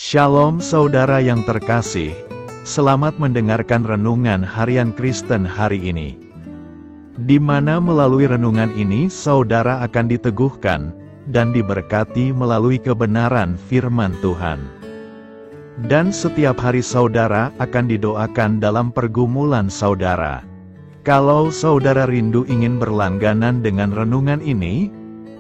Shalom saudara yang terkasih, selamat mendengarkan renungan harian Kristen hari ini. Di mana melalui renungan ini saudara akan diteguhkan dan diberkati melalui kebenaran firman Tuhan. Dan setiap hari saudara akan didoakan dalam pergumulan saudara. Kalau saudara rindu ingin berlangganan dengan renungan ini,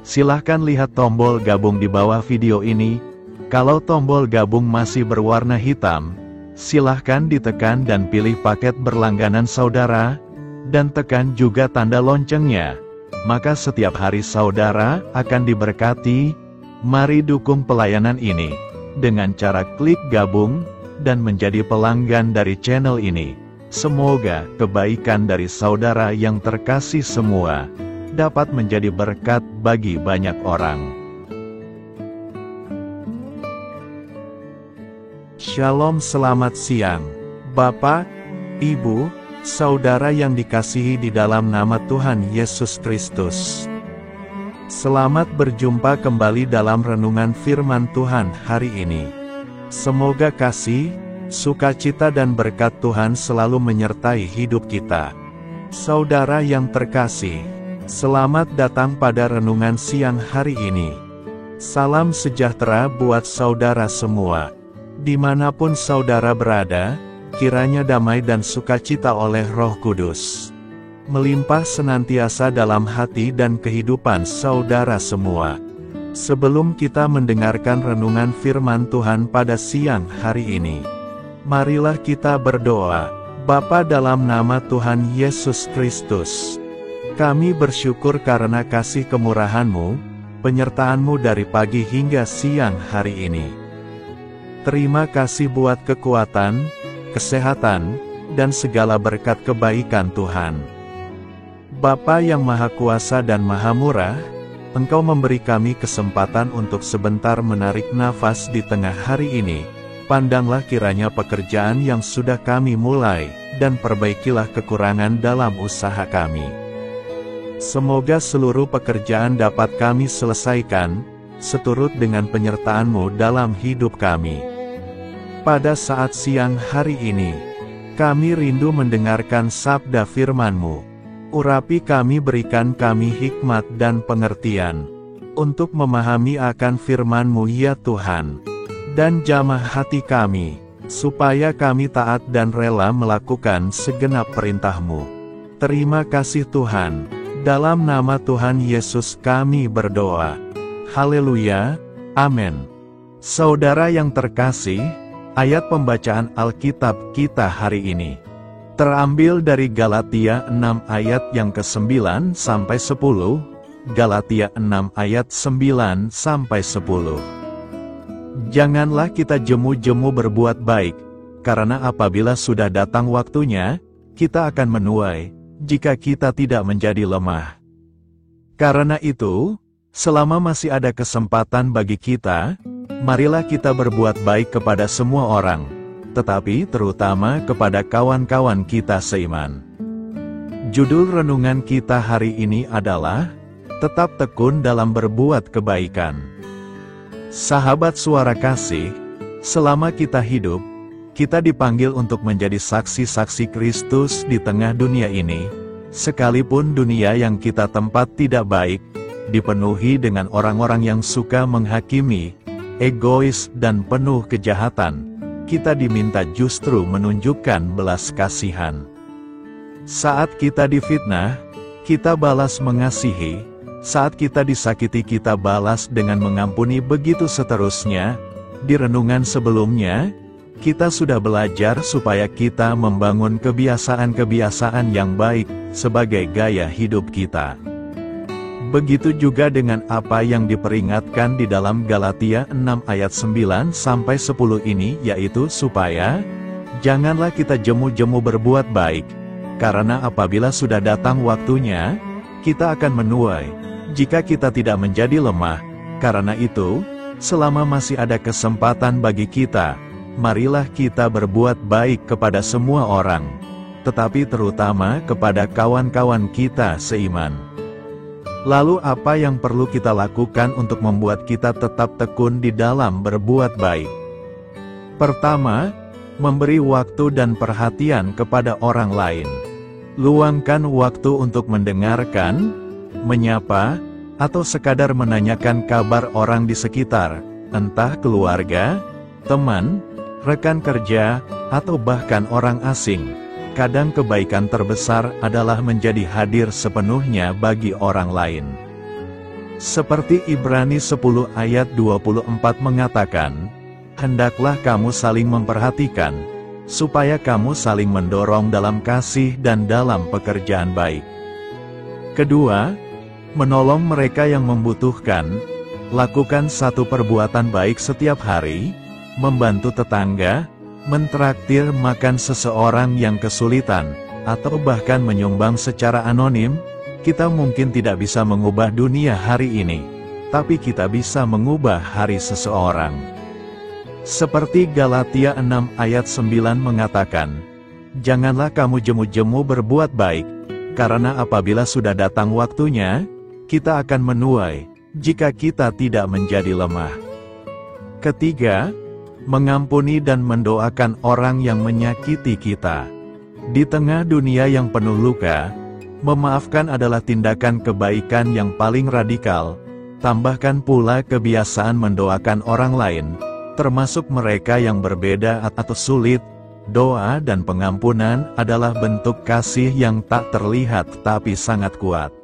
silahkan lihat tombol gabung di bawah video ini. Kalau tombol gabung masih berwarna hitam, silahkan ditekan dan pilih paket berlangganan saudara, dan tekan juga tanda loncengnya. Maka setiap hari saudara akan diberkati. Mari dukung pelayanan ini dengan cara klik gabung dan menjadi pelanggan dari channel ini. Semoga kebaikan dari saudara yang terkasih semua dapat menjadi berkat bagi banyak orang. Shalom, selamat siang, Bapak, Ibu, saudara yang dikasihi di dalam nama Tuhan Yesus Kristus. Selamat berjumpa kembali dalam renungan firman Tuhan hari ini. Semoga kasih, sukacita dan berkat Tuhan selalu menyertai hidup kita. Saudara yang terkasih, selamat datang pada renungan siang hari ini. Salam sejahtera buat saudara semua. Dimanapun saudara berada, kiranya damai dan sukacita oleh Roh Kudus melimpah senantiasa dalam hati dan kehidupan saudara semua. Sebelum kita mendengarkan renungan firman Tuhan pada siang hari ini, marilah kita berdoa. Bapa, dalam nama Tuhan Yesus Kristus, kami bersyukur karena kasih kemurahan-Mu, penyertaan-Mu dari pagi hingga siang hari ini. Terima kasih buat kekuatan, kesehatan, dan segala berkat kebaikan Tuhan. Bapa yang Maha Kuasa dan Maha Murah, Engkau memberi kami kesempatan untuk sebentar menarik nafas di tengah hari ini. Pandanglah kiranya pekerjaan yang sudah kami mulai, dan perbaikilah kekurangan dalam usaha kami. Semoga seluruh pekerjaan dapat kami selesaikan, seturut dengan penyertaan-Mu dalam hidup kami. Pada saat siang hari ini, kami rindu mendengarkan sabda firman-Mu. Urapi kami, berikan kami hikmat dan pengertian, untuk memahami akan firman-Mu ya Tuhan. Dan jamah hati kami, supaya kami taat dan rela melakukan segenap perintah-Mu. Terima kasih Tuhan, dalam nama Tuhan Yesus kami berdoa. Haleluya, amin. Saudara yang terkasih, ayat pembacaan Alkitab kita hari ini terambil dari Galatia 6 ayat yang ke-9 sampai 10, Galatia 6 ayat 9 sampai 10. Janganlah kita jemu-jemu berbuat baik, karena apabila sudah datang waktunya, kita akan menuai, jika kita tidak menjadi lemah. Karena itu, selama masih ada kesempatan bagi kita, marilah kita berbuat baik kepada semua orang, tetapi terutama kepada kawan-kawan kita seiman. Judul renungan kita hari ini adalah, Tetap Tekun dalam Berbuat Kebaikan. Sahabat suara kasih, selama kita hidup, kita dipanggil untuk menjadi saksi-saksi Kristus di tengah dunia ini, sekalipun dunia yang kita tempat tidak baik, dipenuhi dengan orang-orang yang suka menghakimi, egois dan penuh kejahatan. Kita diminta justru menunjukkan belas kasihan. Saat kita difitnah, kita balas mengasihi. Saat kita disakiti, kita balas dengan mengampuni, begitu seterusnya. Di renungan sebelumnya, kita sudah belajar supaya kita membangun kebiasaan-kebiasaan yang baik sebagai gaya hidup kita. Begitu juga dengan apa yang diperingatkan di dalam Galatia 6 ayat 9 sampai 10 ini, yaitu supaya janganlah kita jemu-jemu berbuat baik, karena apabila sudah datang waktunya, kita akan menuai, jika kita tidak menjadi lemah. Karena itu, selama masih ada kesempatan bagi kita, marilah kita berbuat baik kepada semua orang, tetapi terutama kepada kawan-kawan kita seiman. Lalu apa yang perlu kita lakukan untuk membuat kita tetap tekun di dalam berbuat baik? Pertama, memberi waktu dan perhatian kepada orang lain. Luangkan waktu untuk mendengarkan, menyapa, atau sekadar menanyakan kabar orang di sekitar, entah keluarga, teman, rekan kerja, atau bahkan orang asing. Kadang kebaikan terbesar adalah menjadi hadir sepenuhnya bagi orang lain. Seperti Ibrani 10 ayat 24 mengatakan, "Hendaklah kamu saling memperhatikan, supaya kamu saling mendorong dalam kasih dan dalam pekerjaan baik." Kedua, menolong mereka yang membutuhkan. Lakukan satu perbuatan baik setiap hari, membantu tetangga, mentraktir makan seseorang yang kesulitan, atau bahkan menyumbang secara anonim. Kita mungkin tidak bisa mengubah dunia hari ini, tapi kita bisa mengubah hari seseorang. Seperti Galatia 6 ayat 9 mengatakan, "Janganlah kamu jemu-jemu berbuat baik, karena apabila sudah datang waktunya, kita akan menuai, jika kita tidak menjadi lemah." Ketiga, mengampuni dan mendoakan orang yang menyakiti kita. Di tengah dunia yang penuh luka, memaafkan adalah tindakan kebaikan yang paling radikal. Tambahkan pula kebiasaan mendoakan orang lain, termasuk mereka yang berbeda atau sulit. Doa dan pengampunan adalah bentuk kasih yang tak terlihat tapi sangat kuat.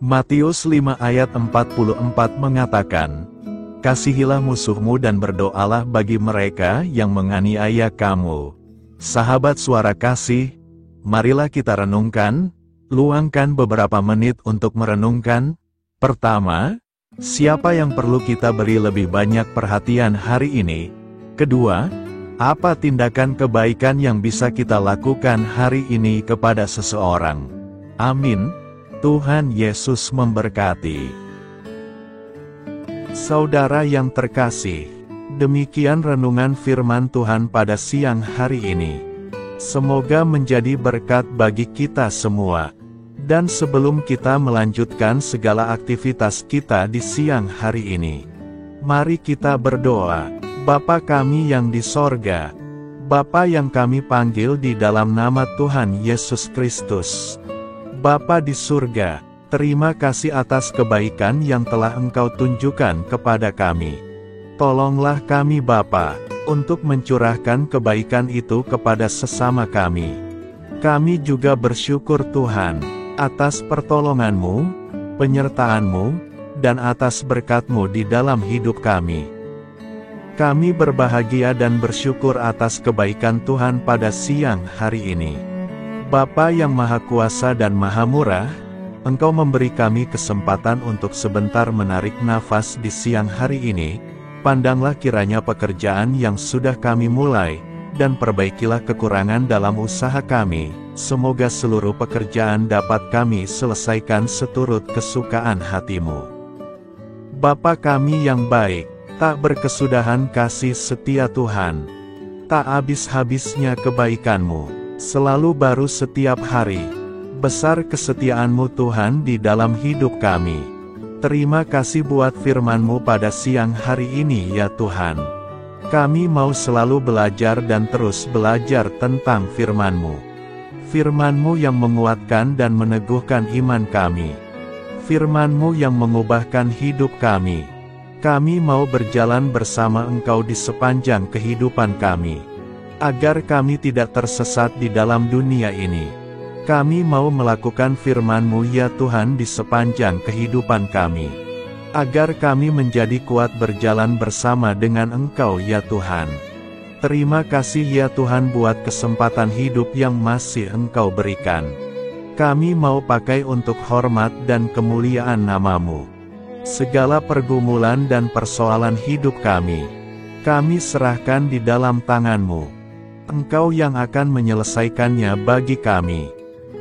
Matius 5 ayat 44 mengatakan, "Kasihilah musuhmu dan berdoalah bagi mereka yang menganiaya kamu." Sahabat Suara Kasih, marilah kita renungkan, luangkan beberapa menit untuk merenungkan. Pertama, siapa yang perlu kita beri lebih banyak perhatian hari ini? Kedua, apa tindakan kebaikan yang bisa kita lakukan hari ini kepada seseorang? Amin. Tuhan Yesus memberkati. Saudara yang terkasih, demikian renungan firman Tuhan pada siang hari ini. Semoga menjadi berkat bagi kita semua. Dan sebelum kita melanjutkan segala aktivitas kita di siang hari ini, mari kita berdoa. Bapa kami yang di sorga, Bapa yang kami panggil di dalam nama Tuhan Yesus Kristus. Bapa di surga, terima kasih atas kebaikan yang telah Engkau tunjukkan kepada kami. Tolonglah kami Bapa, untuk mencurahkan kebaikan itu kepada sesama kami. Kami juga bersyukur Tuhan, atas pertolongan-Mu, penyertaan-Mu, dan atas berkat-Mu di dalam hidup kami. Kami berbahagia dan bersyukur atas kebaikan Tuhan pada siang hari ini. Bapa yang Maha Kuasa dan Maha Murah, Engkau memberi kami kesempatan untuk sebentar menarik nafas di siang hari ini. Pandanglah kiranya pekerjaan yang sudah kami mulai, dan perbaikilah kekurangan dalam usaha kami. Semoga seluruh pekerjaan dapat kami selesaikan seturut kesukaan hati-Mu. Bapa kami yang baik, tak berkesudahan kasih setia Tuhan. Tak habis-habisnya kebaikan-Mu, selalu baru setiap hari. Besar kesetiaan-Mu Tuhan di dalam hidup kami. Terima kasih buat firman-Mu pada siang hari ini ya Tuhan. Kami mau selalu belajar dan terus belajar tentang firman-Mu. Firman-Mu yang menguatkan dan meneguhkan iman kami. Firman-Mu yang mengubahkan hidup kami. Kami mau berjalan bersama Engkau di sepanjang kehidupan kami, agar kami tidak tersesat di dalam dunia ini. Kami mau melakukan firman-Mu ya Tuhan di sepanjang kehidupan kami, agar kami menjadi kuat berjalan bersama dengan Engkau ya Tuhan. Terima kasih ya Tuhan buat kesempatan hidup yang masih Engkau berikan. Kami mau pakai untuk hormat dan kemuliaan nama-Mu. Segala pergumulan dan persoalan hidup kami serahkan di dalam tangan-Mu. Engkau yang akan menyelesaikannya bagi kami.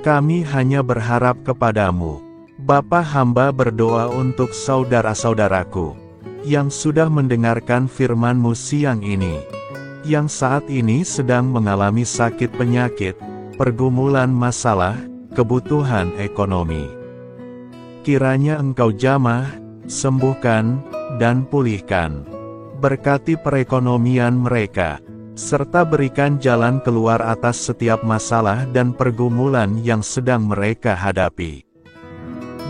Kami hanya berharap kepada-Mu. Bapa, hamba berdoa untuk saudara-saudaraku yang sudah mendengarkan firman-Mu siang ini, yang saat ini sedang mengalami sakit penyakit, pergumulan masalah, kebutuhan ekonomi. Kiranya Engkau jamah, sembuhkan, dan pulihkan. berkati perekonomian mereka, serta berikan jalan keluar atas setiap masalah dan pergumulan yang sedang mereka hadapi.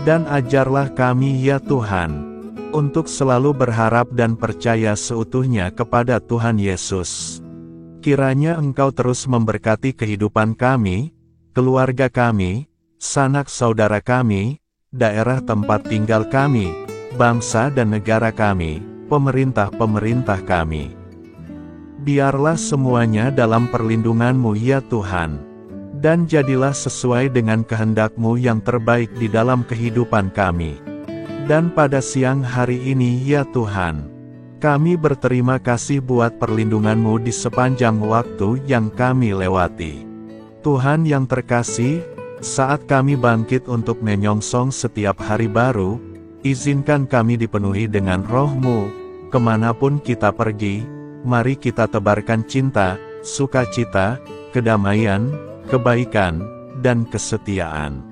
Dan ajarlah kami ya Tuhan, untuk selalu berharap dan percaya seutuhnya kepada Tuhan Yesus. Kiranya Engkau terus memberkati kehidupan kami, keluarga kami, sanak saudara kami, daerah tempat tinggal kami, bangsa dan negara kami, pemerintah-pemerintah kami. Biarlah semuanya dalam perlindungan-Mu ya Tuhan, dan jadilah sesuai dengan kehendak-Mu yang terbaik di dalam kehidupan kami. Dan pada siang hari ini ya Tuhan, kami berterima kasih buat perlindungan-Mu di sepanjang waktu yang kami lewati. Tuhan yang terkasih, saat kami bangkit untuk menyongsong setiap hari baru, izinkan kami dipenuhi dengan Roh-Mu, kemanapun kita pergi. Mari kita tebarkan cinta, sukacita, kedamaian, kebaikan, dan kesetiaan.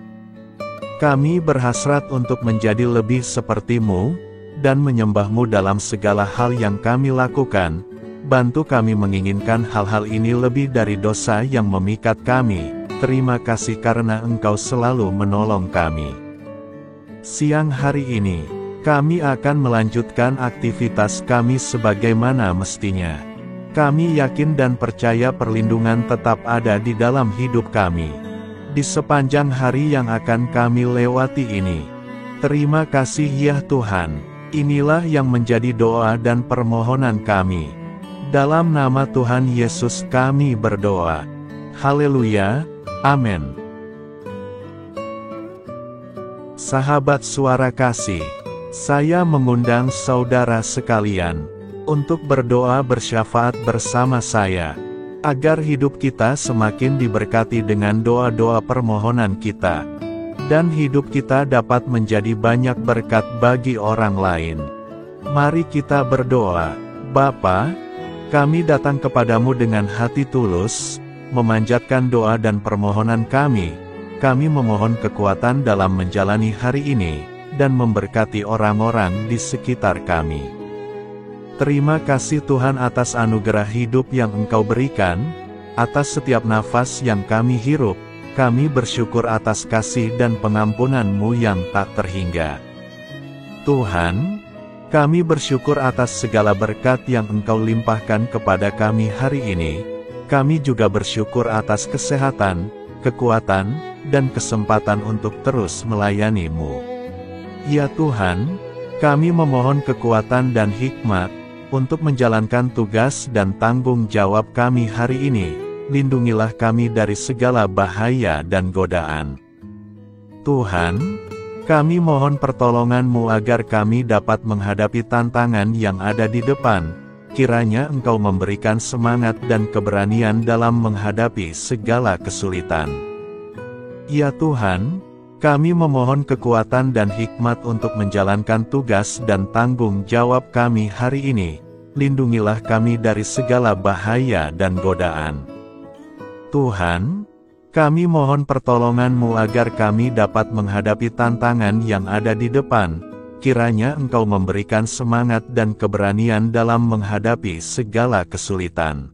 Kami berhasrat untuk menjadi lebih seperti-Mu, dan menyembah-Mu dalam segala hal yang kami lakukan. Bantu kami menginginkan hal-hal ini lebih dari dosa yang memikat kami. Terima kasih karena Engkau selalu menolong kami. Siang hari ini, kami akan melanjutkan aktivitas kami sebagaimana mestinya. Kami yakin dan percaya perlindungan tetap ada di dalam hidup kami di sepanjang hari yang akan kami lewati ini. Terima kasih ya Tuhan. Inilah yang menjadi doa dan permohonan kami. Dalam nama Tuhan Yesus kami berdoa. Haleluya. Amin. Sahabat suara kasih, saya mengundang saudara sekalian untuk berdoa bersyafaat bersama saya, agar hidup kita semakin diberkati dengan doa-doa permohonan kita, dan hidup kita dapat menjadi banyak berkat bagi orang lain. Mari kita berdoa. Bapa, kami datang kepadamu dengan hati tulus, memanjatkan doa dan permohonan kami. Kami memohon kekuatan dalam menjalani hari ini, dan memberkati orang-orang di sekitar kami. Terima kasih Tuhan atas anugerah hidup yang Engkau berikan, atas setiap nafas yang kami hirup. Kami bersyukur atas kasih dan pengampunan-Mu yang tak terhingga. Tuhan, kami bersyukur atas segala berkat yang Engkau limpahkan kepada kami hari ini. Kami juga bersyukur atas kesehatan, kekuatan, dan kesempatan untuk terus melayani-Mu. Ya Tuhan, kami memohon kekuatan dan hikmat untuk menjalankan tugas dan tanggung jawab kami hari ini. Lindungilah kami dari segala bahaya dan godaan. Tuhan, kami mohon pertolongan-Mu agar kami dapat menghadapi tantangan yang ada di depan. Kiranya Engkau memberikan semangat dan keberanian dalam menghadapi segala kesulitan. Ya Tuhan, kami memohon kekuatan dan hikmat untuk menjalankan tugas dan tanggung jawab kami hari ini. Lindungilah kami dari segala bahaya dan godaan. Tuhan, kami mohon pertolongan-Mu agar kami dapat menghadapi tantangan yang ada di depan. Kiranya Engkau memberikan semangat dan keberanian dalam menghadapi segala kesulitan.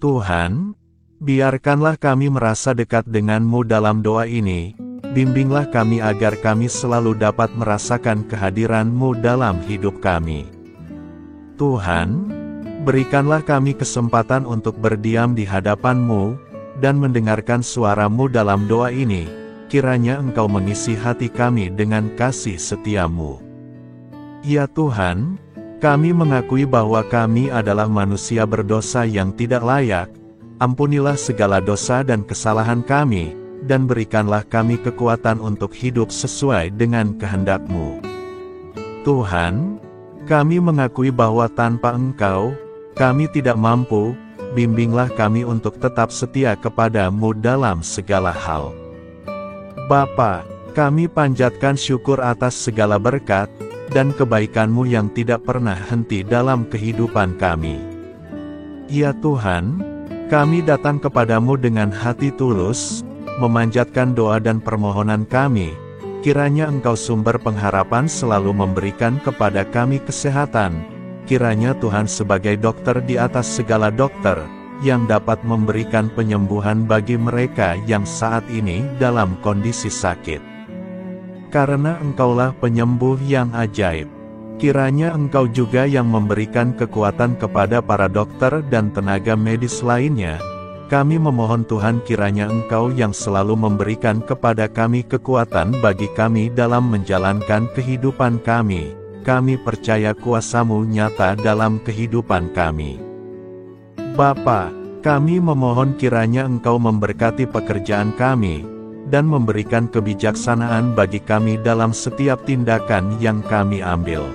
Tuhan, biarkanlah kami merasa dekat dengan-Mu dalam doa ini. Bimbinglah kami agar kami selalu dapat merasakan kehadiran-Mu dalam hidup kami. Tuhan, berikanlah kami kesempatan untuk berdiam di hadapan-Mu, dan mendengarkan suara-Mu dalam doa ini. Kiranya Engkau mengisi hati kami dengan kasih setia-Mu. Ya Tuhan, kami mengakui bahwa kami adalah manusia berdosa yang tidak layak. Ampunilah segala dosa dan kesalahan kami, dan berikanlah kami kekuatan untuk hidup sesuai dengan kehendak-Mu. Tuhan, kami mengakui bahwa tanpa Engkau, kami tidak mampu. Bimbinglah kami untuk tetap setia kepada-Mu dalam segala hal. Bapa, kami panjatkan syukur atas segala berkat dan kebaikan-Mu yang tidak pernah henti dalam kehidupan kami. Ya Tuhan, kami datang kepadamu dengan hati tulus, memanjatkan doa dan permohonan kami. Kiranya Engkau sumber pengharapan selalu memberikan kepada kami kesehatan, kiranya Tuhan sebagai dokter di atas segala dokter, yang dapat memberikan penyembuhan bagi mereka yang saat ini dalam kondisi sakit. Karena Engkaulah penyembuh yang ajaib, kiranya Engkau juga yang memberikan kekuatan kepada para dokter dan tenaga medis lainnya. Kami memohon Tuhan, kiranya Engkau yang selalu memberikan kepada kami kekuatan bagi kami dalam menjalankan kehidupan kami. Kami percaya kuasa-Mu nyata dalam kehidupan kami. Bapa, kami memohon kiranya Engkau memberkati pekerjaan kami, dan memberikan kebijaksanaan bagi kami dalam setiap tindakan yang kami ambil.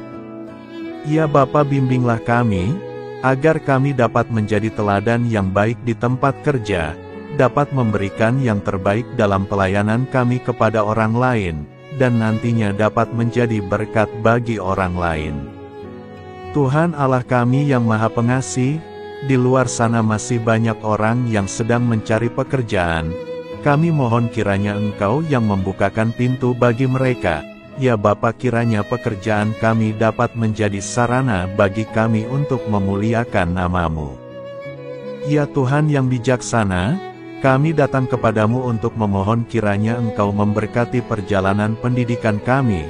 Ya Bapa, bimbinglah kami, agar kami dapat menjadi teladan yang baik di tempat kerja, dapat memberikan yang terbaik dalam pelayanan kami kepada orang lain, dan nantinya dapat menjadi berkat bagi orang lain. Tuhan Allah kami yang Maha Pengasih, di luar sana masih banyak orang yang sedang mencari pekerjaan. Kami mohon kiranya Engkau yang membukakan pintu bagi mereka. Ya Bapa, kiranya pekerjaan kami dapat menjadi sarana bagi kami untuk memuliakan nama-Mu. Ya Tuhan yang bijaksana, kami datang kepadamu untuk memohon kiranya Engkau memberkati perjalanan pendidikan kami.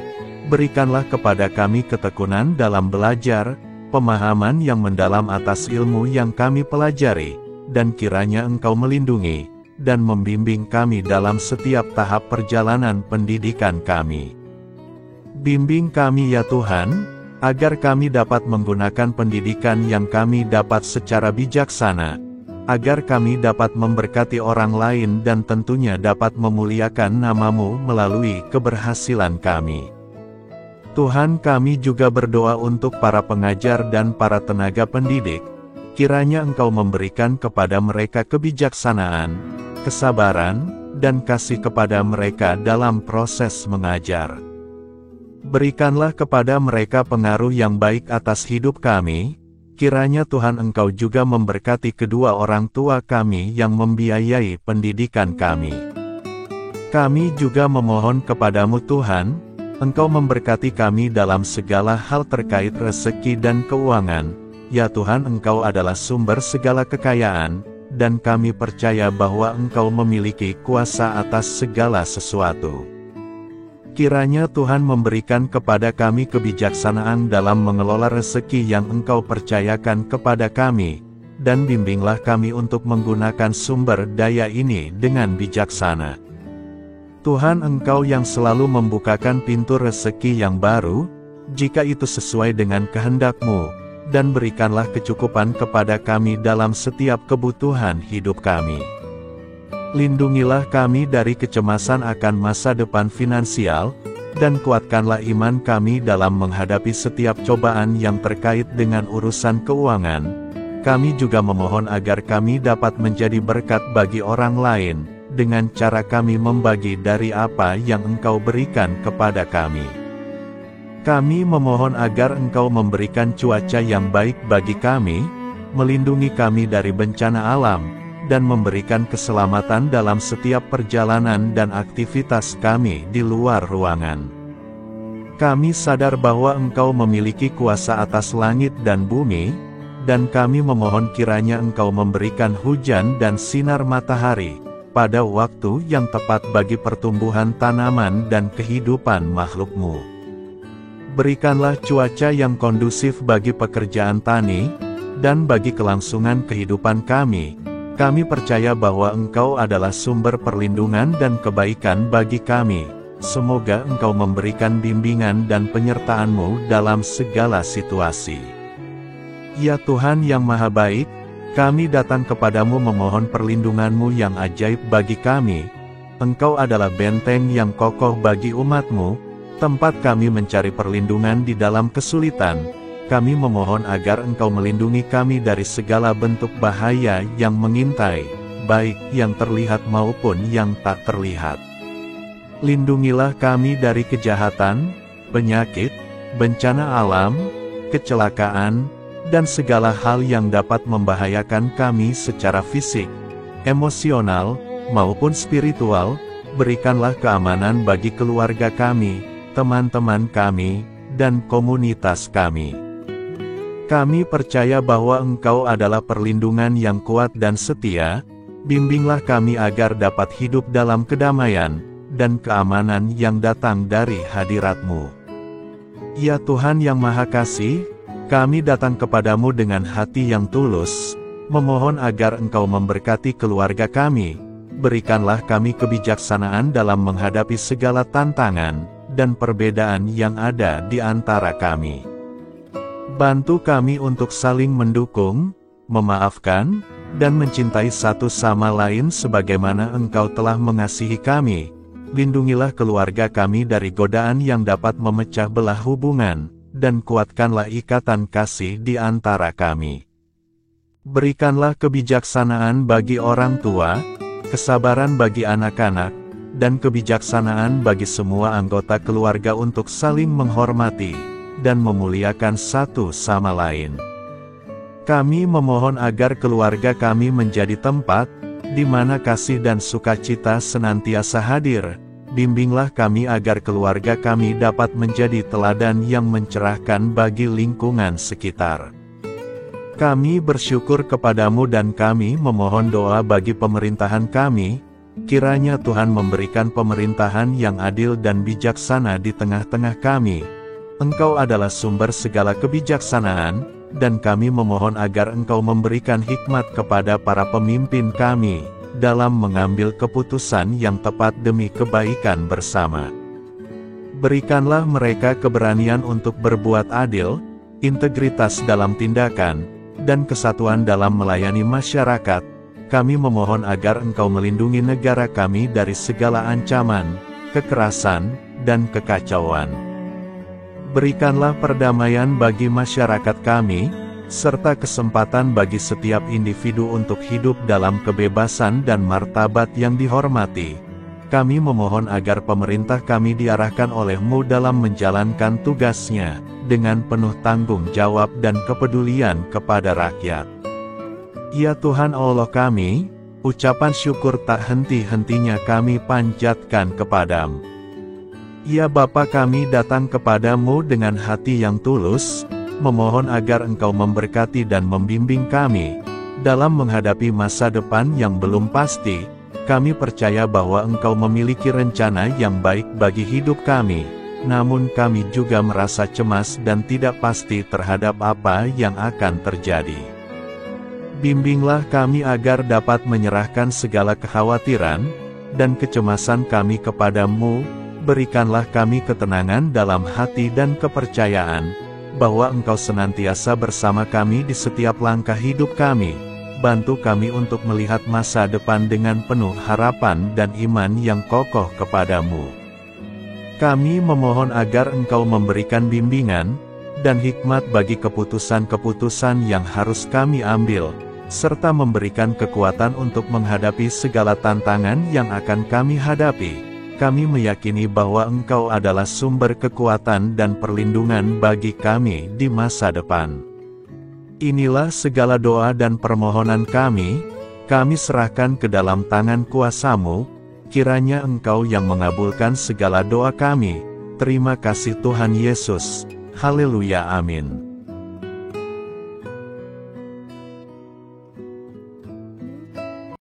Berikanlah kepada kami ketekunan dalam belajar, pemahaman yang mendalam atas ilmu yang kami pelajari, dan kiranya Engkau melindungi dan membimbing kami dalam setiap tahap perjalanan pendidikan kami. Bimbing kami ya Tuhan, agar kami dapat menggunakan pendidikan yang kami dapat secara bijaksana, agar kami dapat memberkati orang lain dan tentunya dapat memuliakan nama-Mu melalui keberhasilan kami. Tuhan, kami juga berdoa untuk para pengajar dan para tenaga pendidik, kiranya Engkau memberikan kepada mereka kebijaksanaan, kesabaran, dan kasih kepada mereka dalam proses mengajar. Berikanlah kepada mereka pengaruh yang baik atas hidup kami, kiranya Tuhan Engkau juga memberkati kedua orang tua kami yang membiayai pendidikan kami. Kami juga memohon kepadamu Tuhan, Engkau memberkati kami dalam segala hal terkait rezeki dan keuangan. Ya Tuhan, Engkau adalah sumber segala kekayaan, dan kami percaya bahwa Engkau memiliki kuasa atas segala sesuatu. Kiranya Tuhan memberikan kepada kami kebijaksanaan dalam mengelola rezeki yang Engkau percayakan kepada kami, dan bimbinglah kami untuk menggunakan sumber daya ini dengan bijaksana. Tuhan, Engkau yang selalu membukakan pintu rezeki yang baru, jika itu sesuai dengan kehendak-Mu, dan berikanlah kecukupan kepada kami dalam setiap kebutuhan hidup kami. Lindungilah kami dari kecemasan akan masa depan finansial, dan kuatkanlah iman kami dalam menghadapi setiap cobaan yang terkait dengan urusan keuangan. Kami juga memohon agar kami dapat menjadi berkat bagi orang lain, dengan cara kami membagi dari apa yang Engkau berikan kepada kami. Kami memohon agar Engkau memberikan cuaca yang baik bagi kami, melindungi kami dari bencana alam, dan memberikan keselamatan dalam setiap perjalanan dan aktivitas kami di luar ruangan. Kami sadar bahwa Engkau memiliki kuasa atas langit dan bumi, dan kami memohon kiranya Engkau memberikan hujan dan sinar matahari, pada waktu yang tepat bagi pertumbuhan tanaman dan kehidupan makhluk-Mu. Berikanlah cuaca yang kondusif bagi pekerjaan tani, dan bagi kelangsungan kehidupan kami. Kami percaya bahwa Engkau adalah sumber perlindungan dan kebaikan bagi kami. Semoga Engkau memberikan bimbingan dan penyertaan-Mu dalam segala situasi. Ya Tuhan yang Maha Baik, kami datang kepadamu memohon perlindungan-Mu yang ajaib bagi kami. Engkau adalah benteng yang kokoh bagi umat-Mu, tempat kami mencari perlindungan di dalam kesulitan. Kami memohon agar Engkau melindungi kami dari segala bentuk bahaya yang mengintai, baik yang terlihat maupun yang tak terlihat. Lindungilah kami dari kejahatan, penyakit, bencana alam, kecelakaan, dan segala hal yang dapat membahayakan kami secara fisik, emosional, maupun spiritual. Berikanlah keamanan bagi keluarga kami, teman-teman kami, dan komunitas kami. Kami percaya bahwa Engkau adalah perlindungan yang kuat dan setia. Bimbinglah kami agar dapat hidup dalam kedamaian dan keamanan yang datang dari hadirat-Mu. Ya Tuhan yang Maha Kasih, kami datang kepadamu dengan hati yang tulus, memohon agar Engkau memberkati keluarga kami. Berikanlah kami kebijaksanaan dalam menghadapi segala tantangan dan perbedaan yang ada di antara kami. Bantu kami untuk saling mendukung, memaafkan, dan mencintai satu sama lain sebagaimana Engkau telah mengasihi kami. Lindungilah keluarga kami dari godaan yang dapat memecah belah hubungan, dan kuatkanlah ikatan kasih di antara kami. Berikanlah kebijaksanaan bagi orang tua, kesabaran bagi anak-anak, dan kebijaksanaan bagi semua anggota keluarga untuk saling menghormati dan memuliakan satu sama lain. Kami memohon agar keluarga kami menjadi tempat di mana kasih dan sukacita senantiasa hadir. Bimbinglah kami agar keluarga kami dapat menjadi teladan yang mencerahkan bagi lingkungan sekitar. Kami bersyukur kepadamu dan kami memohon doa bagi pemerintahan kami. Kiranya Tuhan memberikan pemerintahan yang adil dan bijaksana di tengah-tengah kami. Engkau adalah sumber segala kebijaksanaan, dan kami memohon agar Engkau memberikan hikmat kepada para pemimpin kami, dalam mengambil keputusan yang tepat demi kebaikan bersama. Berikanlah mereka keberanian untuk berbuat adil, integritas dalam tindakan, dan kesatuan dalam melayani masyarakat. Kami memohon agar Engkau melindungi negara kami dari segala ancaman, kekerasan, dan kekacauan. Berikanlah perdamaian bagi masyarakat kami, serta kesempatan bagi setiap individu untuk hidup dalam kebebasan dan martabat yang dihormati. Kami memohon agar pemerintah kami diarahkan oleh-Mu dalam menjalankan tugasnya, dengan penuh tanggung jawab dan kepedulian kepada rakyat. Ya Tuhan Allah kami, ucapan syukur tak henti-hentinya kami panjatkan kepadamu. Ya Bapa, kami datang kepadamu dengan hati yang tulus, memohon agar Engkau memberkati dan membimbing kami, dalam menghadapi masa depan yang belum pasti. Kami percaya bahwa Engkau memiliki rencana yang baik bagi hidup kami, namun kami juga merasa cemas dan tidak pasti terhadap apa yang akan terjadi. Bimbinglah kami agar dapat menyerahkan segala kekhawatiran dan kecemasan kami kepadamu. Berikanlah kami ketenangan dalam hati dan kepercayaan bahwa Engkau senantiasa bersama kami di setiap langkah hidup kami. Bantu kami untuk melihat masa depan dengan penuh harapan dan iman yang kokoh kepadamu. Kami memohon agar Engkau memberikan bimbingan dan hikmat bagi keputusan-keputusan yang harus kami ambil, serta memberikan kekuatan untuk menghadapi segala tantangan yang akan kami hadapi. Kami meyakini bahwa Engkau adalah sumber kekuatan dan perlindungan bagi kami di masa depan. Inilah segala doa dan permohonan kami serahkan ke dalam tangan kuasa-Mu. Kiranya Engkau yang mengabulkan segala doa kami. Terima kasih Tuhan Yesus. Haleluya, amin.